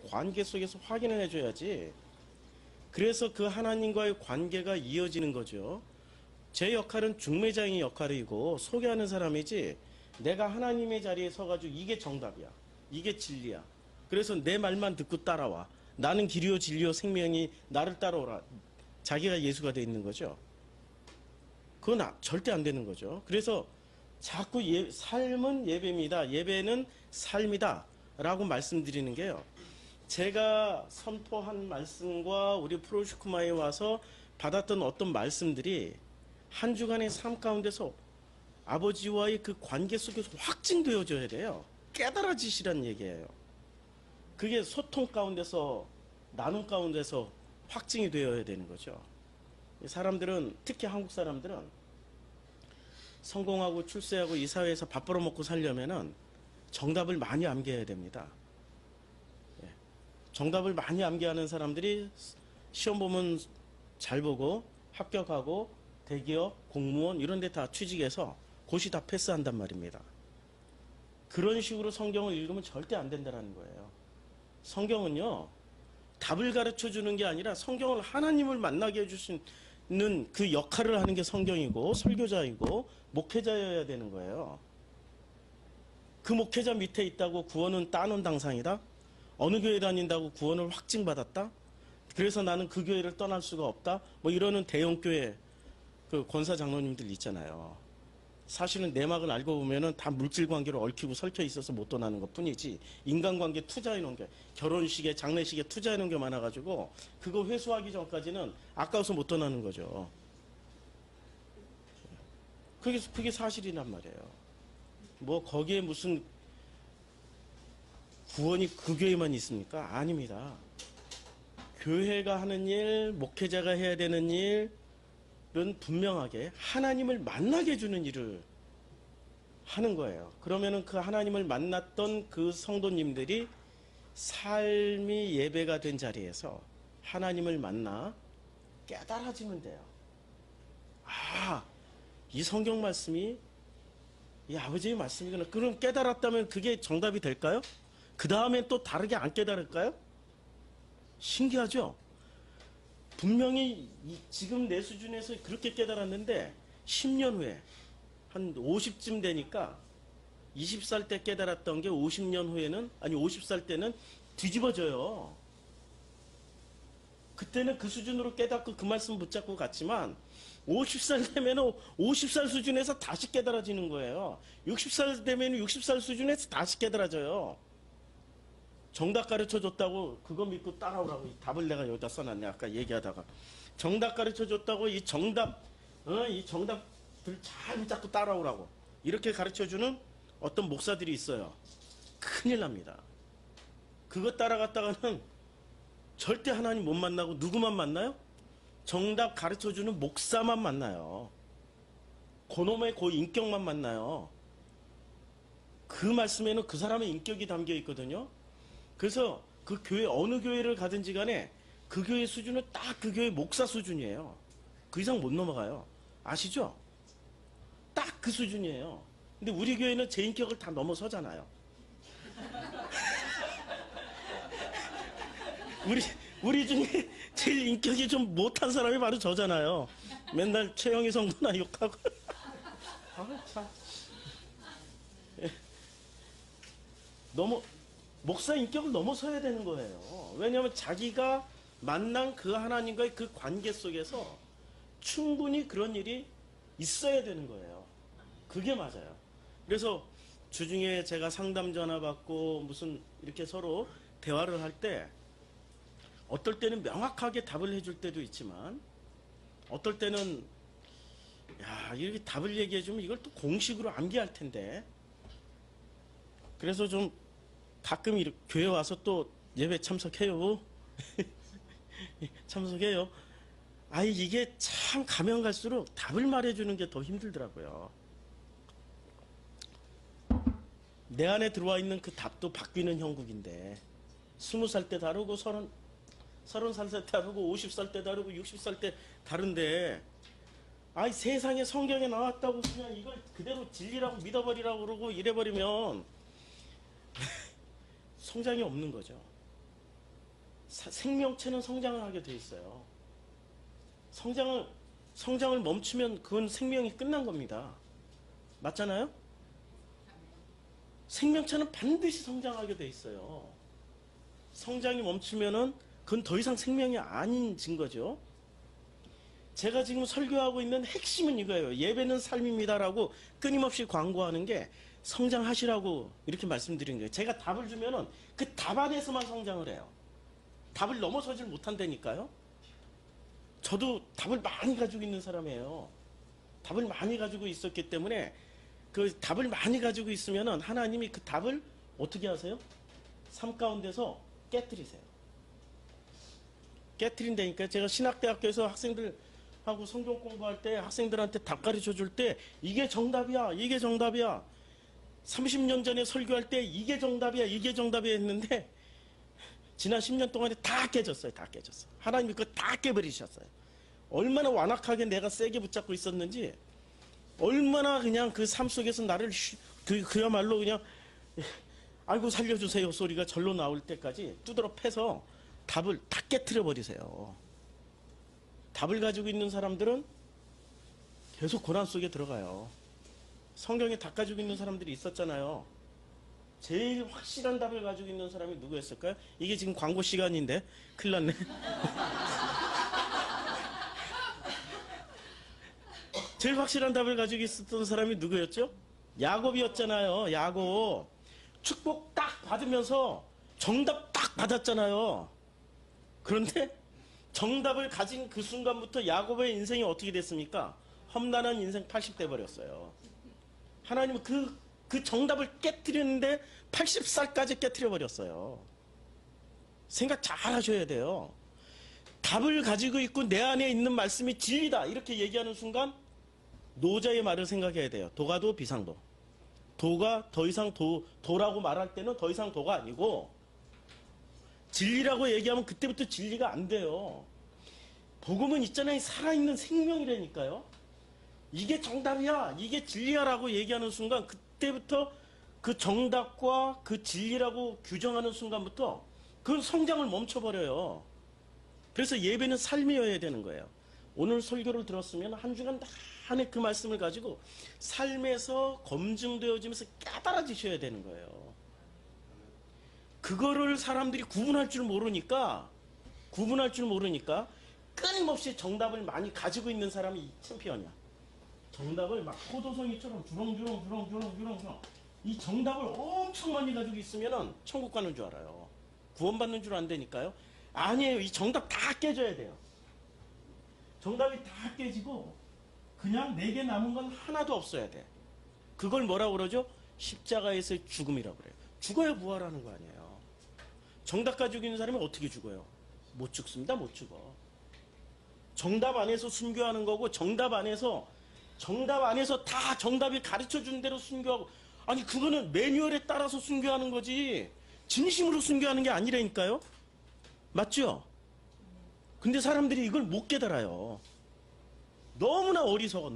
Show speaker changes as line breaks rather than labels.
관계 속에서 확인을 해줘야지. 그래서 그 하나님과의 관계가 이어지는 거죠. 제 역할은 중매장의 역할이고 소개하는 사람이지, 내가 하나님의 자리에 서가지고 이게 정답이야, 이게 진리야, 그래서 내 말만 듣고 따라와, 나는 길이요 진리요 생명이, 나를 따라오라, 자기가 예수가 돼 있는 거죠. 그건 절대 안 되는 거죠. 그래서 자꾸 삶은 예배입니다, 예배는 삶이다 라고 말씀드리는 게요, 제가 선포한 말씀과 우리 프로슈크마에 와서 받았던 어떤 말씀들이 한 주간의 삶 가운데서 아버지와의 그 관계 속에서 확증되어져야 돼요. 깨달아지시란 얘기예요. 그게 소통 가운데서, 나눔 가운데서 확증이 되어야 되는 거죠. 사람들은, 특히 한국 사람들은 성공하고 출세하고 이 사회에서 밥 벌어먹고 살려면은 정답을 많이 암기해야 됩니다. 정답을 많이 암기하는 사람들이 시험 보면 잘 보고 합격하고 대기업, 공무원 이런 데 다 취직해서 고시 다 패스한단 말입니다. 그런 식으로 성경을 읽으면 절대 안 된다는 거예요. 성경은요, 답을 가르쳐 주는 게 아니라 성경을 하나님을 만나게 해주시는 그 역할을 하는 게 성경이고 설교자이고 목회자여야 되는 거예요. 그 목회자 밑에 있다고 구원은 따놓은 당상이다? 어느 교회 다닌다고 구원을 확증받았다? 그래서 나는 그 교회를 떠날 수가 없다? 뭐 이러는 대형교회 그 권사 장로님들 있잖아요. 사실은 내막을 알고 보면은 다 물질 관계로 얽히고 설켜 있어서 못 떠나는 것 뿐이지, 인간관계 투자해 놓은 게, 결혼식에 장례식에 투자해 놓은 게 많아가지고 그거 회수하기 전까지는 아까워서 못 떠나는 거죠. 그게 사실이란 말이에요. 뭐 거기에 무슨 구원이 그 교회만 있습니까? 아닙니다. 교회가 하는 일, 목회자가 해야 되는 일은 분명하게 하나님을 만나게 해주는 일을 하는 거예요. 그러면은 그 하나님을 만났던 그 성도님들이 삶이 예배가 된 자리에서 하나님을 만나 깨달아지면 돼요. 아, 이 성경 말씀이 이 아버지의 말씀이구나. 그럼 깨달았다면 그게 정답이 될까요? 그 다음엔 또 다르게 안 깨달을까요? 신기하죠? 분명히 지금 내 수준에서 그렇게 깨달았는데 10년 후에 한 50쯤 되니까 20살 때 깨달았던 게 50년 후에는, 아니 50살 때는 뒤집어져요. 그때는 그 수준으로 깨닫고 그 말씀 붙잡고 갔지만 50살 되면 50살 수준에서 다시 깨달아지는 거예요. 60살 되면 60살 수준에서 다시 깨달아져요. 정답 가르쳐줬다고 그거 믿고 따라오라고, 이 답을 내가 여기다 써놨네. 아까 얘기하다가 정답 가르쳐줬다고 이 정답들 잘 붙잡고 따라오라고 이렇게 가르쳐주는 어떤 목사들이 있어요. 큰일 납니다. 그거 따라갔다가는 절대 하나님 못 만나고 누구만 만나요? 정답 가르쳐주는 목사만 만나요. 그놈의 그 인격만 만나요. 그 말씀에는 그 사람의 인격이 담겨 있거든요. 그래서 그 교회, 어느 교회를 가든지 간에 그 교회 수준은 딱 그 교회 목사 수준이에요. 그 이상 못 넘어가요. 아시죠? 딱 그 수준이에요. 근데 우리 교회는 제 인격을 다 넘어서잖아요. 우리 중에 제일 인격이 좀 못한 사람이 바로 저잖아요. 맨날 최영희 성도나 욕하고. 아, 참. 목사 인격을 넘어서야 되는 거예요. 왜냐하면 자기가 만난 그 하나님과의 그 관계 속에서 충분히 그런 일이 있어야 되는 거예요. 그게 맞아요. 그래서 주중에 제가 상담 전화 받고 무슨 이렇게 서로 대화를 할 때 어떨 때는 명확하게 답을 해줄 때도 있지만 어떨 때는 야, 이렇게 답을 얘기해 주면 이걸 또 공식으로 암기할 텐데, 그래서 좀 가끔 이렇게 교회 와서 또 예배 참석해요. 참석해요. 아이, 이게 참 가면 갈수록 답을 말해주는 게 더 힘들더라고요. 내 안에 들어와 있는 그 답도 바뀌는 형국인데 20살 때 다르고 30살 때 다르고 50살 때 다르고 60살 때 다른데, 아이, 세상에 성경에 나왔다고 그냥 이걸 그대로 진리라고 믿어버리라고 그러고 이래버리면 성장이 없는 거죠. 생명체는 성장을 하게 돼 있어요. 성장을 멈추면 그건 생명이 끝난 겁니다. 맞잖아요? 생명체는 반드시 성장하게 돼 있어요. 성장이 멈추면은 그건 더 이상 생명이 아닌 증거죠. 제가 지금 설교하고 있는 핵심은 이거예요. 예배는 삶입니다라고 끊임없이 광고하는 게 성장하시라고 이렇게 말씀드리는 거예요. 제가 답을 주면은 그 답 안에서만 성장을 해요. 답을 넘어서질 못한다니까요. 저도 답을 많이 가지고 있는 사람이에요. 답을 많이 가지고 있었기 때문에 그 답을 많이 가지고 있으면은 하나님이 그 답을 어떻게 하세요? 삶 가운데서 깨뜨리세요. 깨뜨린다니까. 제가 신학대학교에서 학생들하고 성경 공부할 때 학생들한테 답 가르쳐 줄 때 이게 정답이야, 이게 정답이야. 30년 전에 설교할 때 이게 정답이야, 이게 정답이야 했는데 지난 10년 동안에 다 깨졌어요. 다 깨졌어. 하나님이 그거 다 깨버리셨어요. 얼마나 완악하게 내가 세게 붙잡고 있었는지, 얼마나 그냥 그 삶 속에서 나를 그야말로 그냥 아이고 살려주세요 소리가 절로 나올 때까지 두드러 패서 답을 다 깨트려 버리세요. 답을 가지고 있는 사람들은 계속 고난 속에 들어가요. 성경에 답 가지고 있는 사람들이 있었잖아요. 제일 확실한 답을 가지고 있는 사람이 누구였을까요? 이게 지금 광고 시간인데 큰일 났네. 제일 확실한 답을 가지고 있었던 사람이 누구였죠? 야곱이었잖아요. 야곱. 축복 딱 받으면서 정답 딱 받았잖아요. 그런데 정답을 가진 그 순간부터 야곱의 인생이 어떻게 됐습니까? 험난한 인생 80대 버렸어요. 하나님은 그 정답을 깨뜨리는데 80살까지 깨뜨려 버렸어요. 생각 잘 하셔야 돼요. 답을 가지고 있고 내 안에 있는 말씀이 진리다 이렇게 얘기하는 순간 노자의 말을 생각해야 돼요. 도가도 비상도. 도가 더 이상 도라고 말할 때는 더 이상 도가 아니고 진리라고 얘기하면 그때부터 진리가 안 돼요. 복음은 있잖아요. 살아있는 생명이라니까요. 이게 정답이야, 이게 진리야라고 얘기하는 순간 그때부터 그 정답과 그 진리라고 규정하는 순간부터 그 성장을 멈춰버려요. 그래서 예배는 삶이어야 되는 거예요. 오늘 설교를 들었으면 한 주간 내내 그 말씀을 가지고 삶에서 검증되어지면서 깨달아지셔야 되는 거예요. 그거를 사람들이 구분할 줄 모르니까 끊임없이 정답을 많이 가지고 있는 사람이 챔피언이야. 정답을 막 포도송이처럼 주렁주렁 이 정답을 엄청 많이 가지고 있으면 천국 가는 줄 알아요. 구원받는 줄 안 되니까요. 아니에요. 이 정답 다 깨져야 돼요. 정답이 다 깨지고 그냥 내게 남은 건 하나도 없어야 돼. 그걸 뭐라고 그러죠? 십자가에서의 죽음이라고 그래요. 죽어야 부활하는 거 아니에요. 정답 가지고 있는 사람이 어떻게 죽어요? 못 죽습니다. 못 죽어. 정답 안에서 순교하는 거고 정답 안에서 다 정답이 가르쳐준 대로 순교하고 아니 그거는 매뉴얼에 따라서 순교하는 거지 진심으로 순교하는 게 아니라니까요. 맞죠? 근데 사람들이 이걸 못 깨달아요. 너무나 어리석어.